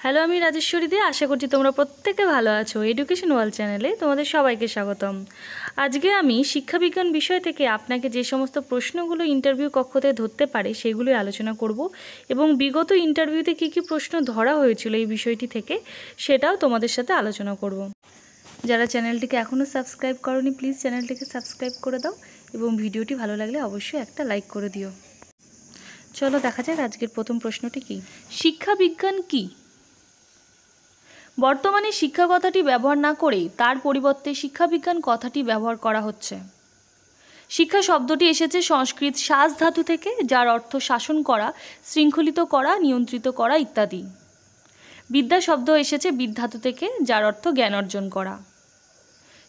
Hello, আমি রাজেশ্বরী দে। আশা করছি তোমরা প্রত্যেকে ভালো আছো। এডুকেশন ওয়ার্ল্ড চ্যানেলে তোমাদের সবাইকে স্বাগতম। আজকে আমি শিক্ষাবিজ্ঞান বিষয় থেকে আপনাকে যে সমস্ত প্রশ্নগুলো ইন্টারভিউ কক্ষতে ধরতে পারে সেগুলোই আলোচনা করব এবং বিগত ইন্টারভিউতে কী কী প্রশ্ন ধরা হয়েছিল এই বিষয়টি থেকে সেটাও তোমাদের সাথে আলোচনা করব। যারা চ্যানেলটিকে এখনও সাবস্ক্রাইব করোনি প্লিজ চ্যানেলটিকে সাবস্ক্রাইব করে দাও এবং ভিডিওটি ভালো লাগলে অবশ্যই একটা লাইক করে দিও। চলো দেখা যাক আজকের প্রথম প্রশ্নটি কী। শিক্ষাবিজ্ঞান কী? বর্তমানে শিক্ষা কথাটি ব্যবহার না করে তার পরিবর্তে শিক্ষাবিজ্ঞান কথাটি ব্যবহার করা হচ্ছে। শিক্ষা শব্দটি এসেছে সংস্কৃত শাস ধাতু থেকে, যার অর্থ শাসন করা, শৃঙ্খলিত করা, নিয়ন্ত্রিত করা ইত্যাদি। বিদ্যা শব্দ এসেছে বিদ ধাতু থেকে, যার অর্থ জ্ঞান অর্জন করা।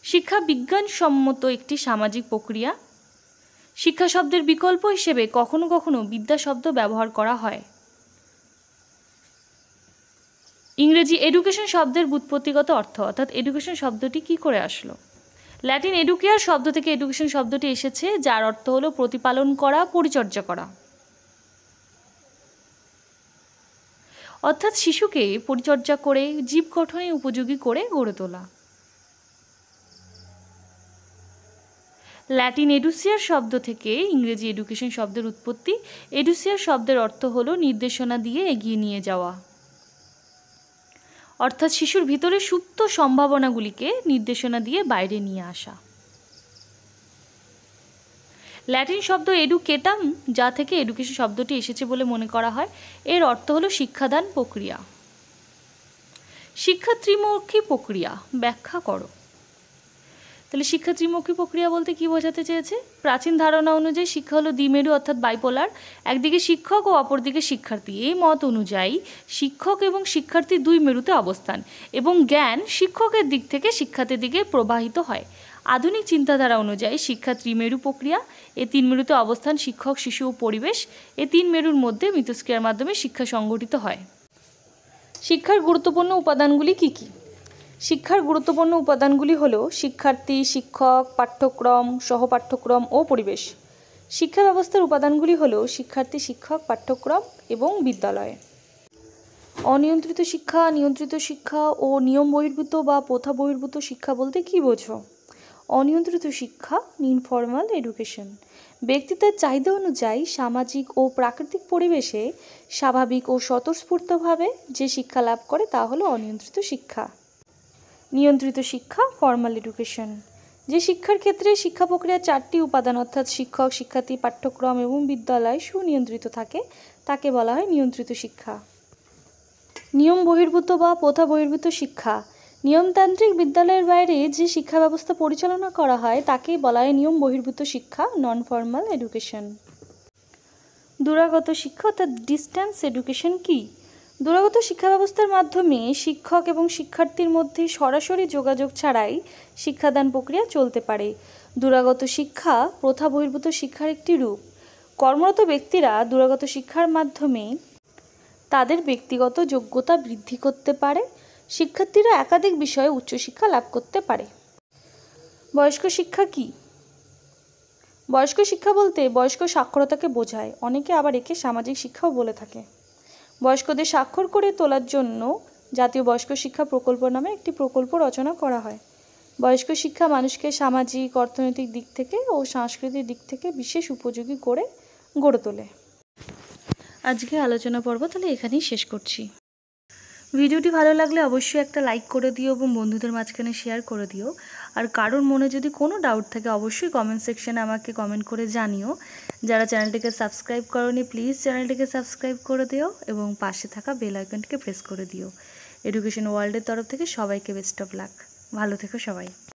শিক্ষা বিজ্ঞানসম্মত একটি সামাজিক প্রক্রিয়া। শিক্ষা শব্দের বিকল্প হিসেবে কখনো কখনো বিদ্যা শব্দ ব্যবহার করা হয়। ইংরেজি এডুকেশন শব্দের ব্যুৎপত্তিগত অর্থ, অর্থাৎ এডুকেশন শব্দটি কী করে আসলো। ল্যাটিন এডুকেয়ার শব্দ থেকে এডুকেশন শব্দটি এসেছে, যার অর্থ হলো প্রতিপালন করা, পরিচর্যা করা। অর্থাৎ শিশুকে পরিচর্যা করে জীব গঠনে উপযোগী করে গড়ে তোলা। ল্যাটিন এডুসিয়ার শব্দ থেকে ইংরেজি এডুকেশন শব্দের উৎপত্তি। এডুসিয়ার শব্দের অর্থ হলো নির্দেশনা দিয়ে এগিয়ে নিয়ে যাওয়া, অর্থাৎ শিশুর ভিতরে সুপ্ত সম্ভাবনাগুলিকে নির্দেশনা দিয়ে বাইরে নিয়ে আসা। ল্যাটিন শব্দ এডুকেটাম, যা থেকে এডুকেশন শব্দটি এসেছে বলে মনে করা হয়, এর অর্থ হলো শিক্ষাদান প্রক্রিয়া। শিক্ষা ত্রিমুখী প্রক্রিয়া ব্যাখ্যা করো। তাহলে শিক্ষা ত্রিমুখী প্রক্রিয়া বলতে কি বোঝাতে চেয়েছে? প্রাচীন ধারণা অনুযায়ী শিক্ষা হলো দ্বিমেরু অর্থাৎ বাইপোলার। একদিকে শিক্ষক ও অপরদিকে শিক্ষার্থী। এই মত অনুযায়ী শিক্ষক এবং শিক্ষার্থী দুই মেরুতে অবস্থান এবং জ্ঞান শিক্ষকের দিক থেকে শিক্ষার্থীর দিকে প্রবাহিত হয়। আধুনিক চিন্তাধারা অনুযায়ী শিক্ষা ত্রিমেরু প্রক্রিয়া। এই তিন মেরুতে অবস্থান শিক্ষক, শিশু ও পরিবেশ। এই তিন মেরুর মধ্যে মিথস্ক্রিয়ার মাধ্যমে শিক্ষা সংগঠিত হয়। শিক্ষার গুরুত্বপূর্ণ উপাদানগুলি কী কী? শিক্ষার গুরুত্বপূর্ণ উপাদানগুলি হল শিক্ষার্থী, শিক্ষক, পাঠ্যক্রম, সহপাঠ্যক্রম ও পরিবেশ। শিক্ষা ব্যবস্থার উপাদানগুলি হল শিক্ষার্থী, শিক্ষক, পাঠ্যক্রম এবং বিদ্যালয়। অনিয়ন্ত্রিত শিক্ষা, নিয়ন্ত্রিত শিক্ষা ও নিয়ম বহির্ভূত বা প্রথা বহির্ভূত শিক্ষা বলতে কী বোঝো? অনিয়ন্ত্রিত শিক্ষা ইনফর্মাল এডুকেশন। ব্যক্তিত্বের চাহিদা অনুযায়ী সামাজিক ও প্রাকৃতিক পরিবেশে স্বাভাবিক ও স্বতঃস্ফূর্তভাবে যে শিক্ষা লাভ করে তা হলো অনিয়ন্ত্রিত শিক্ষা। নিয়ন্ত্রিত শিক্ষা ফর্মাল এডুকেশন। যে শিক্ষার ক্ষেত্রে শিক্ষা প্রক্রিয়ার চারটি উপাদান অর্থাৎ শিক্ষক, শিক্ষার্থী, পাঠ্যক্রম এবং বিদ্যালয় সুনিয়ন্ত্রিত থাকে তাকে বলা হয় নিয়ন্ত্রিত শিক্ষা। নিয়ম বহির্ভূত বা প্রথা বহির্ভূত শিক্ষা। নিয়মতান্ত্রিক বিদ্যালয়ের বাইরে যে শিক্ষা ব্যবস্থা পরিচালনা করা হয় তাকে বলা হয় নিয়ম বহির্ভূত শিক্ষা, নন ফর্মাল এডুকেশন। দূরাগত শিক্ষা অর্থাৎ ডিস্ট্যান্স এডুকেশন কী? দূরাগত শিক্ষা ব্যবস্থার মাধ্যমে শিক্ষক এবং শিক্ষার্থীর মধ্যে সরাসরি যোগাযোগ ছাড়াই শিক্ষাদান প্রক্রিয়া চলতে পারে। দূরাগত শিক্ষা প্রথা বহির্ভূত শিক্ষার একটি রূপ। কর্মরত ব্যক্তিরা দূরাগত শিক্ষার মাধ্যমে তাদের ব্যক্তিগত যোগ্যতা বৃদ্ধি করতে পারে। শিক্ষার্থীরা একাধিক বিষয়ে উচ্চশিক্ষা লাভ করতে পারে। বয়স্ক শিক্ষা কী? বয়স্ক শিক্ষা বলতে বয়স্ক সাক্ষরতাকে বোঝায়। অনেকে আবার একে সামাজিক শিক্ষাও বলে থাকে। বয়স্কদের স্বাক্ষর করে তোলার জন্য জাতীয় বয়স্ক শিক্ষা প্রকল্প নামে একটি প্রকল্প রচনা করা হয়। বয়স্ক শিক্ষা মানুষকে সামাজিক, অর্থনৈতিক দিক থেকে ও সাংস্কৃতিক দিক থেকে বিশেষ উপযোগী করে গড়ে তোলে। আজকে আলোচনা পর্ব তাহলে এখানেই শেষ করছি। ভিডিওটি ভালো লাগলে অবশ্যই একটা লাইক করে দিও এবং বন্ধুদের মাঝখানে শেয়ার করে দিও। আর কারোর মনে যদি কোনো ডাউট থাকে অবশ্যই কমেন্ট সেকশনে আমাকে কমেন্ট করে জানিও। যারা চ্যানেলটিকে সাবস্ক্রাইব করোনি প্লিজ চ্যানেলটিকে সাবস্ক্রাইব করে দিও এবং পাশে থাকা বেল আইকনটিকে প্রেস করে দিও। এডুকেশন ওয়ার্ল্ডের তরফ থেকে সবাইকে বেস্ট অফ লাক। ভালো থেকো সবাই।